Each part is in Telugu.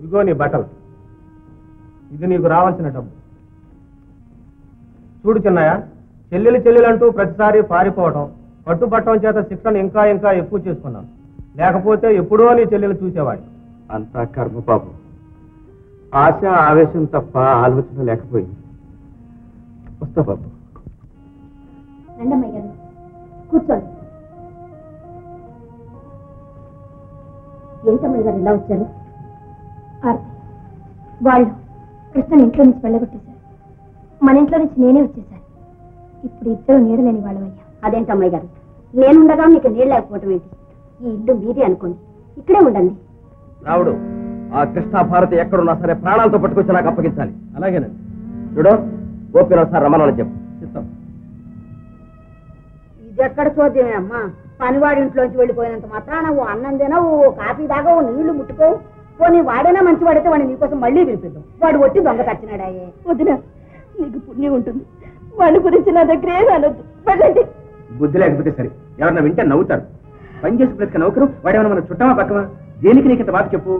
ఇదిగో నీ బట్టలు, ఇది నీకు రావాల్సిన డబ్బు. చూడు చిన్నయ్య, చెల్లెలంటూ ప్రతిసారి పారిపోవటం, పట్టుబట్టం చేత శిక్షణ ఇంకా ఇంకా ఎక్కువ చేసుకున్నాను. లేకపోతే ఎప్పుడో నీ చెల్లెలు చూసేవాడి. అంతా కర్మ పాపం. ఆశ ఆవేశం తప్ప ఆలోచన లేకపోయింది. వస్తా బాబు. రండమ్మాయి గారు, కూర్చోండి. ఏంటమ్మాయి గారు ఇలా వచ్చారు? వాళ్ళు కృష్ణని ఇంట్లో నుంచి వెళ్ళగొట్టేశారు. మన ఇంట్లో నుంచి నేనే వచ్చేసాను. ఇప్పుడు ఇద్దరు నీడలేని వాళ్ళవయ్యా. అదేంటమ్మాయి గారు, నేనుండగా మీకు నీళ్ళు లేకపోవటం ఏంటి? ఈ ఇల్లు మీదే అనుకోండి, ఇక్కడే ఉండండి. రావుడు, ఆ కృష్ణ భారతి ఎక్కడున్నా సరే ప్రాణాలతో పట్టుకొచ్చి నాకు అప్పగించాలి. అలాగేనండి. చూడు, గోపినాథ్ సార్ రమ్మని చెప్పు. చిత్తం. ఇది ఎక్కడ చూద్దామే అమ్మా. పనివాడి ఇంట్లోంచి వెళ్ళిపోయినంత మాత్రాన ఓ అన్నం తినవు, ఓ కాఫీ దాకా, ఓ నీళ్లు ముట్టుకోవు. పోనీ వాడైనా మంచి వాడితే వాడిని నీకోసం మళ్ళీ పిలిపిద్దాం. వాడు ఒట్టి దొంగ తచ్చినాడాయే. వదిన, నీకు పుణ్యం ఉంటుంది. వాడి గురించి నా దగ్గర ఏమీ అనొద్దు. వెళ్ళండి. బుద్ధి లేకపోతే సరే, ఎవరన్నా వింటే నవ్వుతారు. పని చేసి ప్రతి నౌకరు వాడేమన్నా మన చుట్టమా పక్కమా? దేనికి నీకు ఇంత బాధ చెప్పు.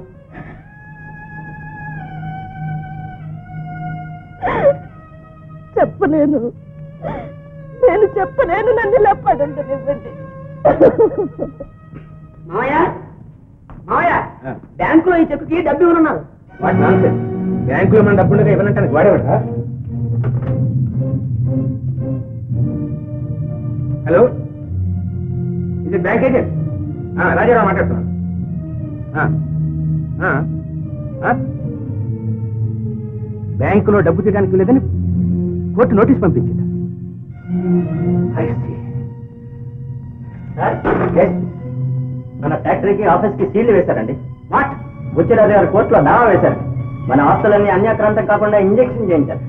చెప్పలేను, నేను చెప్పలేను. నన్ను ఇలా పడుంటనివ్వండి. మావయ్య, మావయ్య, బ్యాంకులో ఈ చెక్కుకి డబ్బు ఇవ్వనున్నారు. వాడు నాన్సెన్స్. బ్యాంకులో మన డబ్బులుగా ఇవ్వనంటానికి వాడేవాడా? హలో, ఇది బ్యాంక్ ఏజెంట్ రాజారావు మాట్లాడుతున్నాను. బ్యాంకులో డబ్బు తీయడానికి లేదని కోర్టు నోటీస్ పంపించింది. మన ఫ్యాక్టరీకి ఆఫీస్ కి సీళ్లు వేశారండి. వాట్? బుచ్చిరాజు గారు కోర్టులో దావా వేశారు. మన ఆస్తులన్నీ అన్యాక్రాంతం కాకుండా ఇంజెక్షన్ చేయించారు.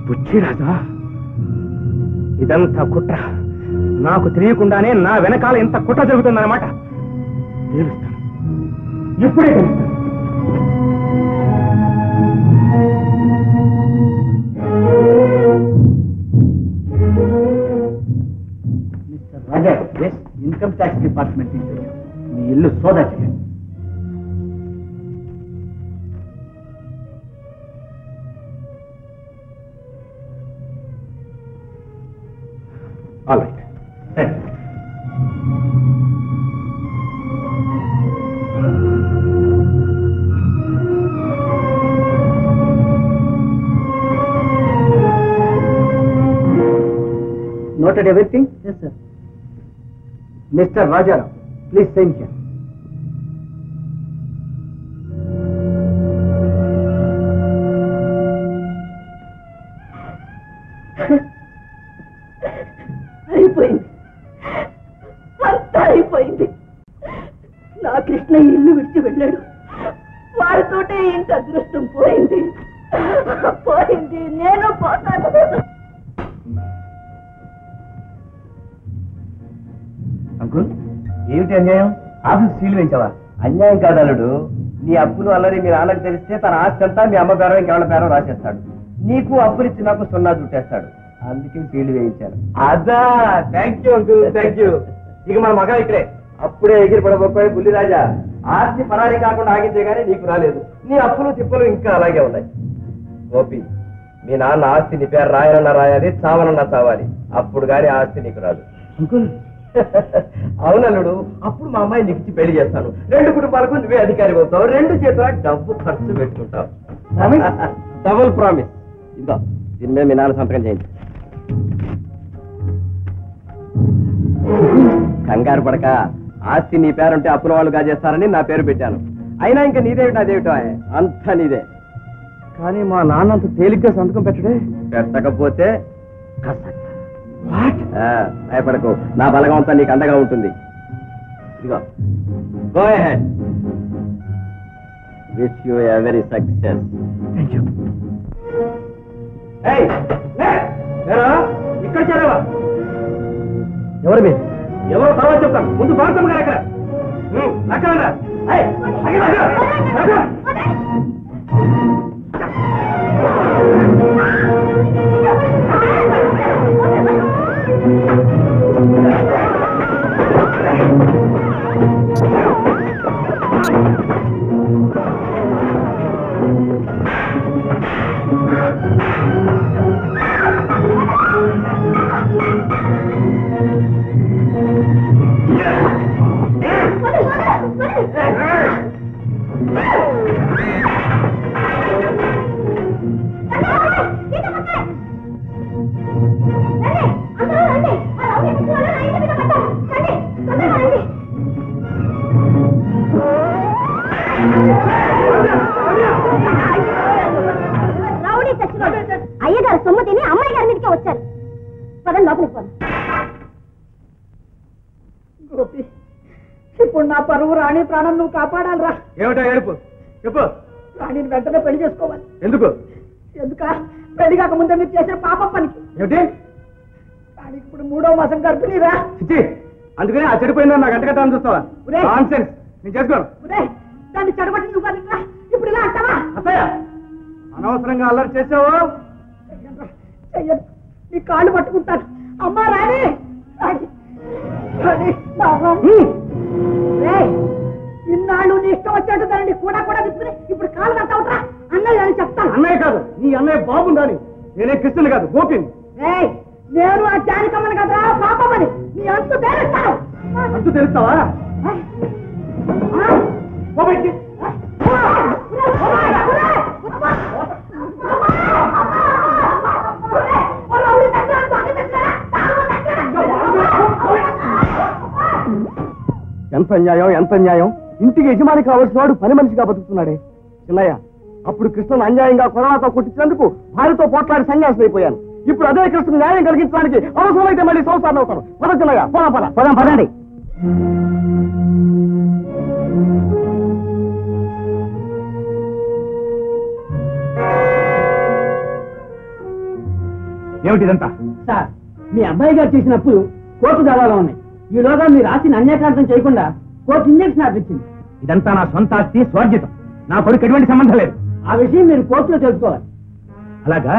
బుచ్చిరాజా, ఇదంతా కుట్ర. నాకు తెలియకుండానే నా వెనకాల ఇంత కుట్ర జరుగుతుందన్నమాట. తెలుస్తాను, ఇప్పుడే తెలుస్తాను. మిస్టర్ రాజా, ఇన్కమ్ ట్యాక్స్ డిపార్ట్మెంట్ నుంచి మీ ఇల్లు సోదా చేయండి. All right. Noted everything? Yes, sir. Mr. Rajarao, please sign here. అయిపోయింది, అంతా అయిపోయింది. నా కృష్ణ ఇల్లు విడిచి వెళ్ళాడు. వారితోటే ఇంత అదృష్టం పోయింది. పోయింది, నేను పోతాను. అంకుల్, ఏమిటి అన్యాయం? ఆఫీస్ సీల్ వేయించావా? అన్యాయం కాదలుడు. నీ అప్పులు అల్లరి మీ నాన్నకు తెలిస్తే తన ఆస్తి అంతా మీ అమ్మ పేరం ఇంకెవరి పేరం రాసేస్తాడు. నీకు అప్పులు ఇచ్చి నాకు సున్నా చుట్టేస్తాడు. అందుకే సీళ్లు వేయించాను. అదా, thank you uncle, thank you. ఇక మన మగ ఇక్కడే. అప్పుడే ఎగిరి పడబోయి బుల్లిరాజా, ఆస్తి పరారీ కాకుండా ఆగిందే గానీ నీకు రాలేదు. నీ అప్పులు తిప్పులు ఇంకా అలాగే ఉన్నాయి. గోపి, మీ నాన్న ఆస్తి నీ పేరు రాయనన్నా రాయాలి, చావనన్నా చావాలి. అప్పుడు గానీ ఆస్తి నీకు రాదు. అంకుల్, అవునల్లుడు, అప్పుడు మా అమ్మాయి నీకు ఇచ్చి పెళ్లి చేస్తాను. 2 కుటుంబాలకు నువ్వే అధికారి అవుతావు. 2 చేతుల డబ్బు ఖర్చు పెట్టుకుంటావు. Double promise. ఇదిగో, దీని మీద మీ నాన్న సంతకం చేయండి. కంగారు పడక. ఆస్తి నీ పేరుంటే అప్పుల వాళ్ళు కాజేస్తారని నా పేరు పెట్టాను. అయినా ఇంకా నీదేమిటో అదేమిటో అంతా నీదే. కానీ మా నాన్న అంత తేలిగ్గా సంతకం పెట్టడే. పెట్టకపోతే భయపడకు, నా బలగం అంతా నీకు అండగా ఉంటుంది. ఇదిగో, go ahead. Wish you a very success. Thank you. ఇక్కడ చేరావా? ఎవరు మీరు? ఎవరో తర్వాత చెప్తాను. ముందు భారతమ్మ గారు ఎక్కడ? అక్కడ రౌడీ చచ్చిపోయి అయ్యగారు సొమ్ము తిని అమ్మాయి గారి మీదకే వచ్చారు. పదండి లోపలికి పోను. గోపి, ఇప్పుడు నా పరువు రాణి ప్రాణం నువ్వు కాపాడాలిరా. ఏమిటా ఏడుపు చెప్పు. రాణిని వెంటనే పెళ్లి చేసుకోవాలి. ఎందుకు? ఎందుక పెళ్లి కాక ముందే మీరు చేసిన పాపం పనికి. ఏమిటి? రాణికి ఇప్పుడు 3వ మాసం గర్భిణీరా. చిచ్చి, అందుకని ఆ చెడిపోయిందని నాకు గంటగట్టాలని చూస్తావా? నాన్సెన్స్, నేను చేసుకోను. దాన్ని చెడబట్టి నువ్వు కదరా ఇప్పుడు ఇలా అంటావా? అత్తయ్య, అనవసరంగా అల్లరి చేసావు. చెయ్యను, నీ కాళ్ళు పట్టుకుంటాను. అమ్మా రాణి, ఇన్నాళ్ళు నీ ఇష్టం వచ్చేట్టు దాన్ని కూడా కూడా తిప్పుకుని ఇప్పుడు కాళ్ళు కట్టవుట్రా. అన్నయ్య అని చెప్తాను. అన్నయ్య కాదు, నీ అన్నయ్య బాగుండాలి. నేనే కృష్ణుని కాదు, గోపిని. నేను ఆ జానికమ్మని కదరా పాపమని నీ అంతు తేలుస్తాను. అంతు తెలుస్తావా? ఎంత న్యాయం, ఎంత న్యాయం! ఇంటికి యజమాని కావలసిన వాడు పని మనిషిగా బతుకుతున్నాడే. చిన్నయ్య, అప్పుడు కృష్ణను అన్యాయంగా కొరడాతో కొట్టించినందుకు భార్యతో పోట్లాడి సన్యాసం అయిపోయాను. ఇప్పుడు అదే కృష్ణ న్యాయం కలిగించడానికి అవసరమైతే మళ్ళీ సంసారం అవుతాను. పద చిన్నయ్య, పదం పదండి. ఏమిటిదంతా? సార్, మీ అబ్బాయి గారు చేసిన అప్పులు కోర్టు దావాలో ఉన్నాయి. ఈలోగా మీరు రాసిన అన్యాక్రాంతం చేయకుండా కోర్టు ఇంజక్షన్ ఆర్డర్ ఇచ్చింది. ఇదంతా నా సొంత ఆస్తి, స్వార్జితం. నా కొడుకు ఎటువంటి సంబంధం లేదు. ఆ విషయం మీరు కోర్టులో తెలుసుకోవాలి. అలాగా,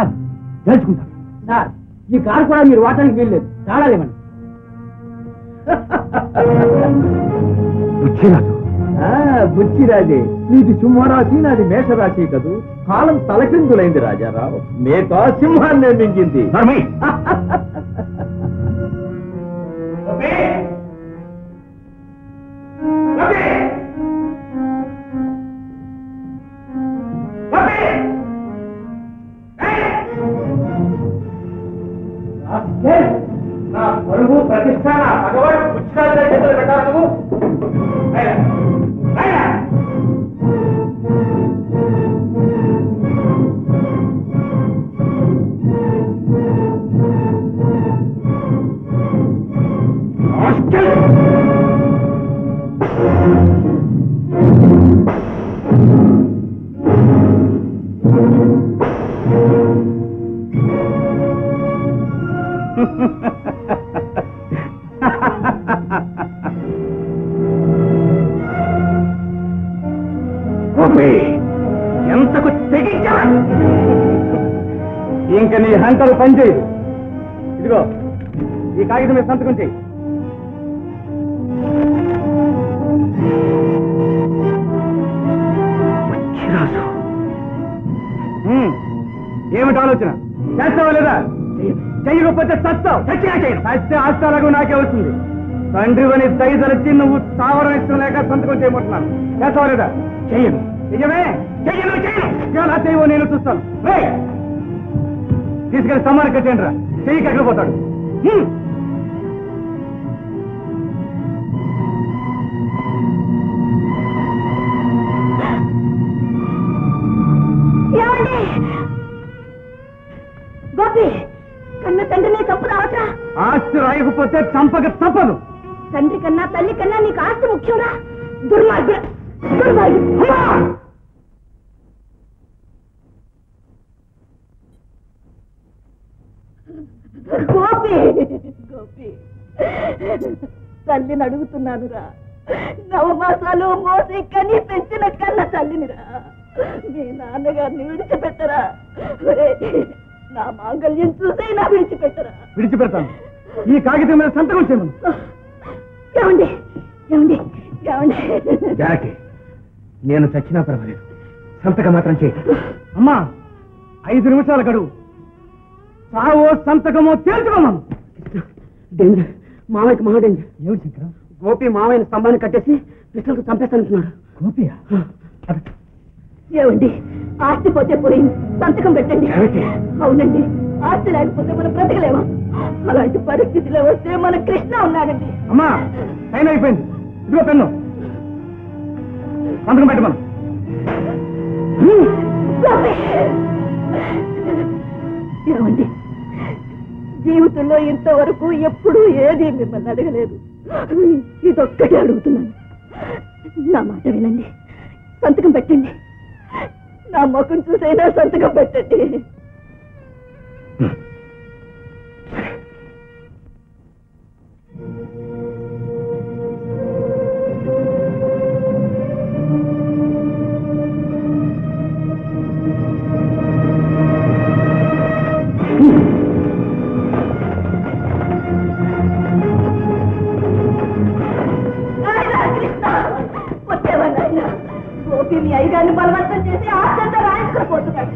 తెలుసుకుంటాను. సార్, ఈ కారు కూడా మీరు వాటానికి వీల్లేదు. తాళాలేమండి. బుచ్చిరాజే, నీది సింహరాశి, నాది మేషరాశి కదూ. కాలం తలకిందులైంది రాజారావు. మేక సింహాన్నే మింగింది. నా పరువు ప్రతిష్ట భగవాన్ పుష్కరాల చేతులు పెట్టాలి. ఎంతకు తెగించా? ఇంక నీ హంటలు పనిచేయదు. ఇదిగో ఈ కాగితం మీద సంతకం చేయి. ఏమిటి ఆలోచన? చేస్తావా లేదా? చెయ్యకపోతే చస్తావు. చస్తే ఆస్తాలకు నాకే వస్తుంది. తండ్రివని దయదలిచి నువ్వు తావరం ఇష్టం లేక సంతకం చేయబోతున్నాను. చేస్తావా లేదా? చెయ్యను. చెయ్యమే? చెయ్యను, చెయ్యను. ఎలా చేయవో నేను చూస్తాను. తీసుకెళ్ళి సమ్మానం కట్టేయండి రా. చెయ్యి ఎక్కడ పోతాడు? గోపి, కన్న తండ్రిని తప్పు రావట్రా. ఆస్తి రాయకపోతే చంపక తప్పదు. తండ్రి కన్నా తల్లి కన్నా నీకు ఆస్తి ముఖ్యంరా. దుర్మార్గుడు, దుర్మార్గుడు. గోపి, గోపి, తల్లిని అడుగుతున్నానురా. 9 మాసాలు మోసి కని పెంచిన కన్న తల్లినిరా. మీ నాన్నగారిని విడిచిపెట్టరా. నా మాంగళ్యం చూసైనా విడిచిపెట్టరా. విడిచిపెడతాను. ఈ కాగితం మీద సంతకం చేయమను. ఏమండి, ఏమండి, ఏమండి? జానకి, నేను చచ్చినా పర్వాలేదు, సంతకం మాత్రం చేయి. అమ్మా, 5 నిమిషాల గడువు. సావో సంతకమో తేల్చుకోమను. డేంజర్, మావయ్యకి మహా డేంజర్. ఏమిటి శంకర? గోపి మావయ్యని స్తంభాన్ని కట్టేసి పిల్లలకు చంపేస్తానంటున్నాడు. గోపియా? ఏమండి, ఆస్తి పోతే పోయింది, సంతకం పెట్టండి. అవునండి, ఆస్తి లేకపోతే మనం బ్రతకలేమా? అలాంటి పరిస్థితిలో వస్తే మన కృష్ణ ఉన్నాడండి. అమ్మా, టైం అయిపోయింది. ఇదిగో పెన్ను, సంతకం పెట్టమను. ఏమండి, జీవితంలో ఇంతవరకు ఎప్పుడూ ఏది మిమ్మల్ని అడగలేదు. ఇదొక్కటే అడుగుతున్నాను. నా మాట వినండి, సంతకం పెట్టండి. నా ముఖం చూసైనా సంతకం పెట్టండి. గోపి మీ అయ్యగారిని బలవంతం చేసి ఆశంతా రాయించుకుని పోతున్నాడు.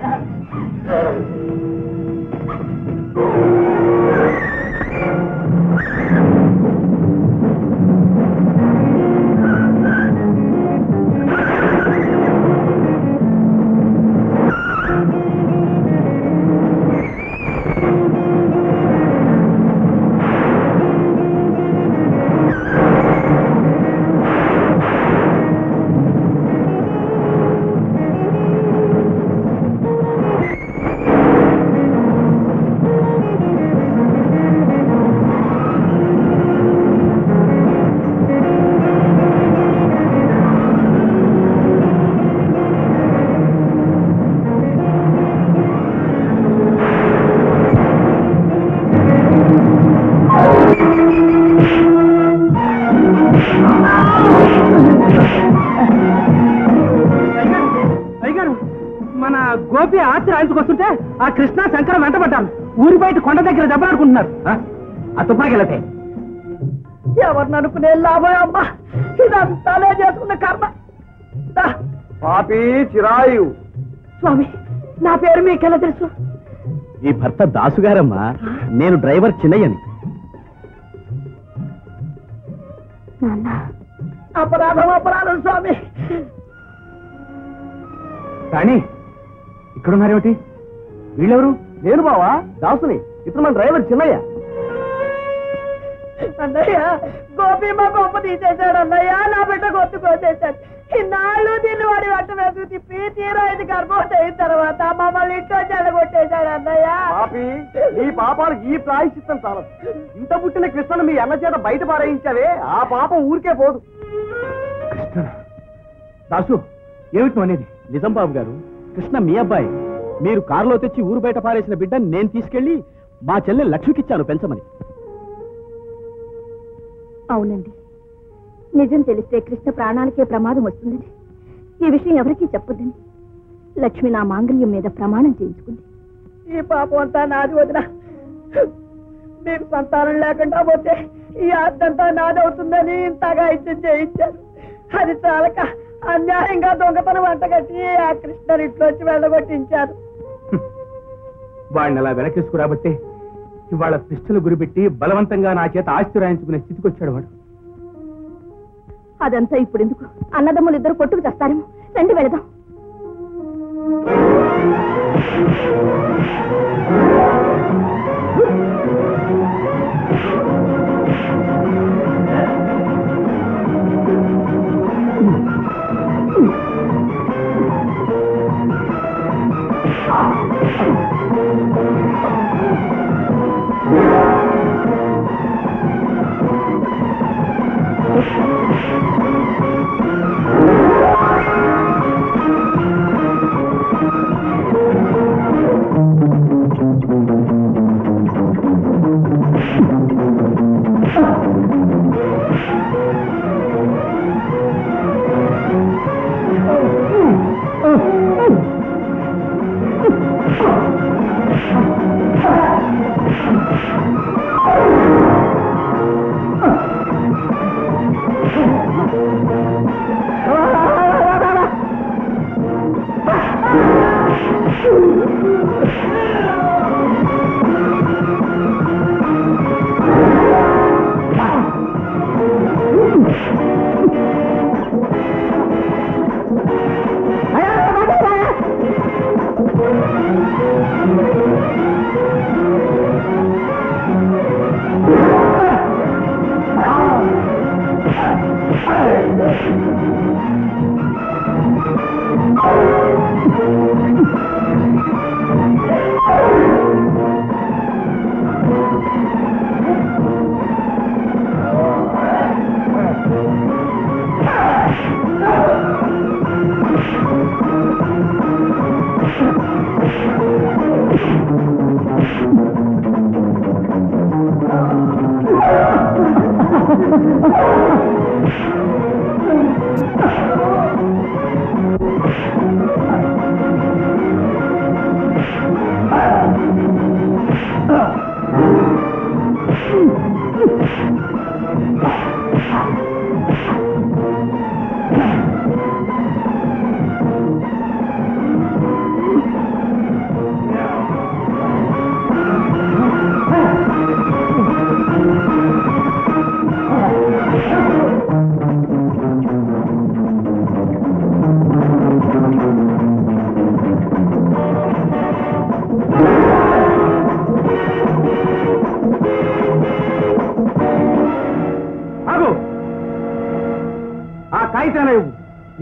మన గోపి ఆస్తి రాయించుకొస్తుంటే ఆ కృష్ణ శంకరం వెంటబడ్డారు. ఊరి బయట కొండ దగ్గర దెబ్బలాడుకుంటున్నారు. ఆ తుపాకెళ్ళతే ఎవరిని అనుకునే లాభం అమ్మా, ఇదంతానే చేసుకున్న కర్మ. పాపి చిరాయు. స్వామి, నా పేరు మీకెలా తెలుసు? ఈ భర్త దాసుగారమ్మా, నేను డ్రైవర్ చిన్నయ్యని. అపరాధం అపరాధం స్వామి. కానీ ఇక్కడున్నారేమిటి? వీళ్ళెవరు? నేను బావా దాసుని, ఇతను మన డ్రైవర్ చిన్నయ్య. అన్నయ్య, గోపి మా గొప్ప తీసేశాడు అన్నయ్య. నా బిడ్డ గొత్తు కోసేశాడు. ఇన్నాళ్ళు దీన్ని వాడి వెంట వేసుకు తిప్పి తీరా ఇది గర్భవతి అయిన తర్వాత మమ్మల్ని ఇంట్లో చెల్లగొట్టేశాడు అన్నయ్య. పాపి, నీ పాపాలకు ఈ ప్రాయశ్చిత్తం చాలదు. ఇంత పుట్టిన కృష్ణను మీ అన్న చేత బయట పారేయించావే, ఆ పాపం ఊరికే పోదు. కృష్ణ దాసు, ఏమిటి అనేది? నిజం బాబు గారు, కృష్ణ మీ అబ్బాయి. మీరు కారులో తెచ్చి ఊరు బయట పారేసిన బిడ్డ నేను తీసుకెళ్లి మా చెల్లె లక్ష్మికిచ్చాను పెంచమని. అవునండి, నిజం తెలిస్తే కృష్ణ ప్రాణాలకే ప్రమాదం వస్తుందని ఈ విషయం ఎవరికీ చెప్పొద్దని లక్ష్మి నా మాంగళ్యం మీద ప్రమాణం చేయించుకుంది. ఈ పాపం అంతా నాది వదిన. మీకు సంతానం లేకుండా పోతే ఈ ఆస్తంతా నాది అవుతుందని ఇంతగా ఇచ్చి చేయించారు. అది చాలక అన్యాయంగా దొంగతనం వంటగట్టి ఆ కృష్ణ ఇంట్లోంచి వెళ్ళగొట్టించారు. వాడిని అలా వెనకేసుకురాబట్టే ఇవాళ పిస్టలు గురిపెట్టి బలవంతంగా నా చేత ఆస్తి రాయించుకునే స్థితికి వచ్చాడు వాడు. అదంతా ఇప్పుడు ఎందుకు? అన్నదమ్ములు ఇద్దరు కొట్టుకు తెస్తారేమో. రండి వెళదాం.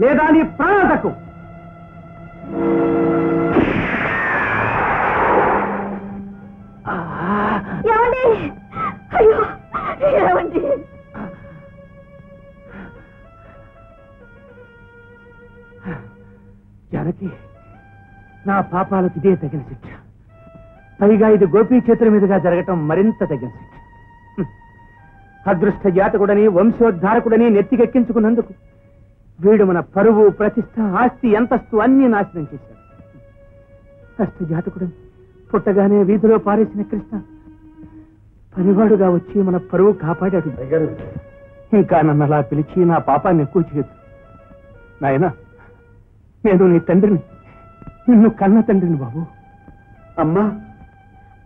లేదా నీ ప్రాణాలకు ఏమండి అయ్యో ఏమండి జానకి నా పాపాలకు ఇదే తగిన శిక్ష పైగా ఇది గోపీ చేతుల మీదుగా జరగటం మరింత తగిన శిక్ష అదృష్ట జాతకుడని వంశోద్ధారకుడని నెత్తికెక్కించుకున్నందుకు వీడు మన పరువు ప్రతిష్ట ఆస్తి అంతస్తు అన్ని నాశనం చేశాడు కష్టజాతకుడని పుట్టగానే వీధిలో పారేసిన కృష్ణ పనివాడుగా వచ్చి మన పరువు కాపాడాడు ఇంకా నన్ను అలా పిలిచి నా పాపాన్ని ఎక్కువ చేయదు నాయనా నేను నీ తండ్రిని నిన్ను కన్న తండ్రిని బాబు అమ్మా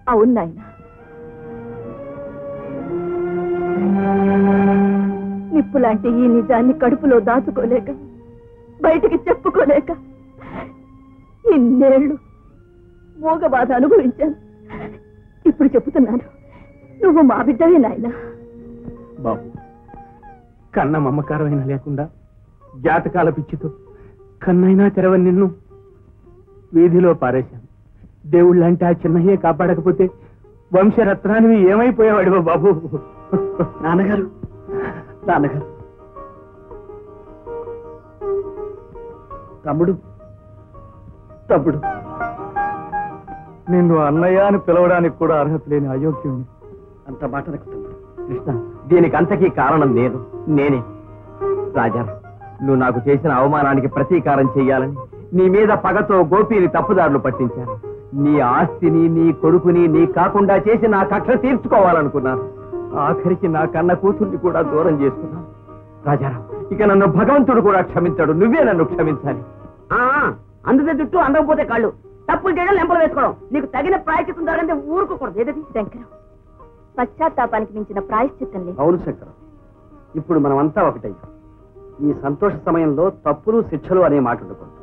అవును నాయన నిప్పులాంటి ఈ నిజాన్ని కడుపులో దాచుకోలేక బయటికి చెప్పుకోలేక ఇన్నేళ్లు మోగ బాధ అనుభవించాను ఇప్పుడు చెబుతున్నాను నువ్వు మా బిడ్డవే నాయన బాబు కన్న మమకారమైనా లేకుండా జాతకాల పిచ్చితో కన్నైనా తెరవని నిన్ను వీధిలో పారేశాను దేవుళ్ళంటే ఆ చిన్నయ్యే కాపాడకపోతే వంశరత్నానివి ఏమైపోయేవాడివో బాబు నాన్నగారు నాన్నగారు తమ్ముడు తమ్ముడు నిన్ను అన్నయ్య అని పిలవడానికి కూడా అర్హత లేని అయోగ్యుణ్ణి అంత మాటలకు తమ్ముడు కృష్ణ దీనికి అంతకీ కారణం నేనే రాజా నువ్వు నాకు చేసిన అవమానానికి ప్రతీకారం చెయ్యాలని నీ మీద పగతో గోపీని తప్పుదారులు పట్టించాను నీ ఆస్తిని నీ కొడుకుని నీ కాకుండా చేసి నా కక్ష తీర్చుకోవాలనుకున్నాను ఆఖరికి నా కన్న కూతుర్ని కూడా దూరం చేసుకున్నాను రాజారావు ఇక నన్ను భగవంతుడు కూడా క్షమించాడు నువ్వే నన్ను క్షమించాలి అందుకే జుట్టు అందకపోతే కాళ్ళు తప్పులు చేయడం లెంపలు వేసుకోవడం నీకు తగిన ప్రాయశ్చిత్తం జరగంటే ఊరుకోకూడదు ఏదది శంకరం పశ్చాత్తాపానికి మించిన ప్రాయశ్చిత్తం లేదు అవును శంకరం ఇప్పుడు మనమంతా ఒకటయ్యాం ఈ సంతోష సమయంలో తప్పులు శిక్షలు అనే మాట ఉండకూడదు